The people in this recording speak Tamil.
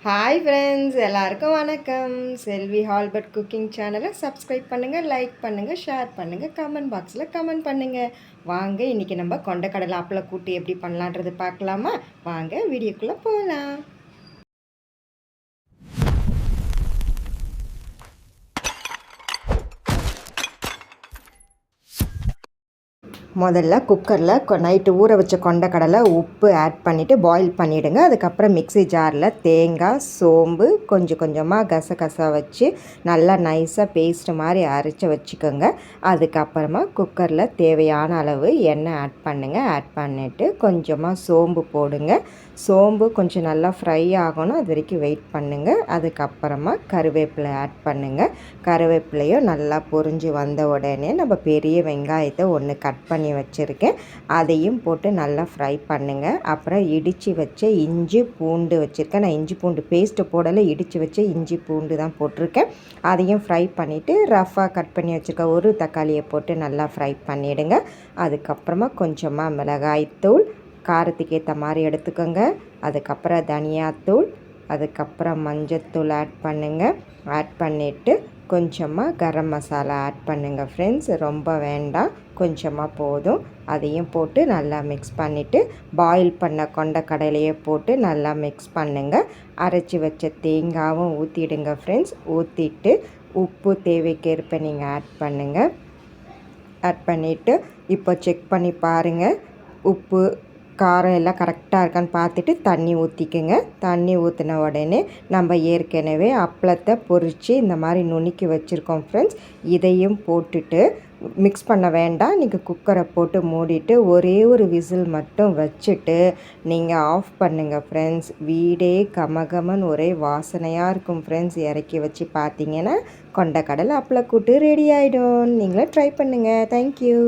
ஹாய் ஃப்ரெண்ட்ஸ், எல்லாருக்கும் வணக்கம். செல்வி ஹால்பர்ட் குக்கிங் சேனலை சப்ஸ்கிரைப் பண்ணுங்கள், லைக் பண்ணுங்கள், ஷேர் பண்ணுங்கள், கமெண்ட் பாக்ஸில் கமெண்ட் பண்ணுங்கள். வாங்க இன்றைக்கி நம்ம கொண்டக்கடலை அப்பளம் கூட்டு எப்படி பண்ணலான்றது பார்க்கலாமா? வாங்க வீடியோக்குள்ளே போகலாம். முதல்ல குக்கரில் நைட்டு ஊற வச்ச கொண்டக்கடலை உப்பு ஆட் பண்ணிவிட்டு பாயில் பண்ணிவிடுங்க. அதுக்கப்புறம் மிக்ஸி ஜாரில் தேங்காய், சோம்பு கொஞ்சம் கொஞ்சமாக கசகசா வச்சு நல்லா நைஸாக பேஸ்ட்டு மாதிரி அரைச்சி வச்சுக்கோங்க. அதுக்கப்புறமா குக்கரில் தேவையான அளவு எண்ணெய் ஆட் பண்ணுங்கள். ஆட் பண்ணிவிட்டு கொஞ்சமாக சோம்பு போடுங்க. சோம்பு கொஞ்சம் நல்லா ஃப்ரை ஆகணும், அது வரைக்கும் வெயிட் பண்ணுங்கள். அதுக்கப்புறமா கருவேப்பிலை ஆட் பண்ணுங்கள். கருவேப்பிலையும் நல்லா பொரிஞ்சு வந்த உடனே நம்ம பெரிய வெங்காயத்தை ஒன்று கட் பண்ணி வச்சுருக்கேன், அதையும் போட்டு நல்லா ஃப்ரை பண்ணுங்கள். அப்புறம் இடித்து வச்ச இஞ்சி பூண்டு வச்சுருக்கேன். நான் இஞ்சி பூண்டு பேஸ்ட்டு போடலை, இடித்து வச்ச இஞ்சி பூண்டு தான் போட்டிருக்கேன். அதையும் ஃப்ரை பண்ணிவிட்டு ரஃப்பாக கட் பண்ணி வச்சுருக்கேன் ஒரு தக்காளியை போட்டு நல்லா ஃப்ரை பண்ணிவிடுங்க. அதுக்கப்புறமா கொஞ்சமாக மிளகாய்த்தூள் காரத்துக்கு ஏற்ற மாதிரி எடுத்துக்கோங்க. அதுக்கப்புறம் தனியாத்தூள், அதுக்கப்புறம் மஞ்சத்தூள் ஆட் பண்ணுங்கள். ஆட் பண்ணிவிட்டு கொஞ்சமாக கரம் மசாலா ஆட் பண்ணுங்கள் ஃப்ரெண்ட்ஸ், ரொம்ப வேண்டாம், கொஞ்சமாக போதும். அதையும் போட்டு நல்லா மிக்ஸ் பண்ணிவிட்டு பாயில் பண்ண கொண்டக்கடலையை போட்டு நல்லா மிக்ஸ் பண்ணுங்கள். அரைச்சி வச்ச தேங்காயும் ஊற்றிடுங்க ஃப்ரெண்ட்ஸ். ஊற்றிட்டு உப்பு தேவைக்கேற்ப நீங்கள் ஆட் பண்ணுங்கள். ஆட் பண்ணிவிட்டு இப்போ செக் பண்ணி பாருங்கள், உப்பு காரம் எல்லாம் கரெக்டாக இருக்கான்னு பார்த்துட்டு தண்ணி ஊற்றிக்குங்க. தண்ணி ஊற்றின உடனே நம்ம ஏற்கனவே அப்பளத்தை பொரித்து இந்த மாதிரி நுணுக்கி வச்சுருக்கோம் ஃப்ரெண்ட்ஸ். இதையும் போட்டுட்டு மிக்ஸ் பண்ண வேண்டாம், நீங்கள் குக்கரை போட்டு மூடிட்டு ஒரே ஒரு விசில் மட்டும் வச்சுட்டு நீங்கள் ஆஃப் பண்ணுங்கள் ஃப்ரெண்ட்ஸ். வீடே கமகமன் ஒரே வாசனையாக இருக்கும் ஃப்ரெண்ட்ஸ். இறக்கி வச்சு பார்த்தீங்கன்னா கொண்டக்கடலை அப்பளக்கூட்டு ரெடி ஆகிடும். நீங்களும் ட்ரை பண்ணுங்கள். தேங்க்யூ.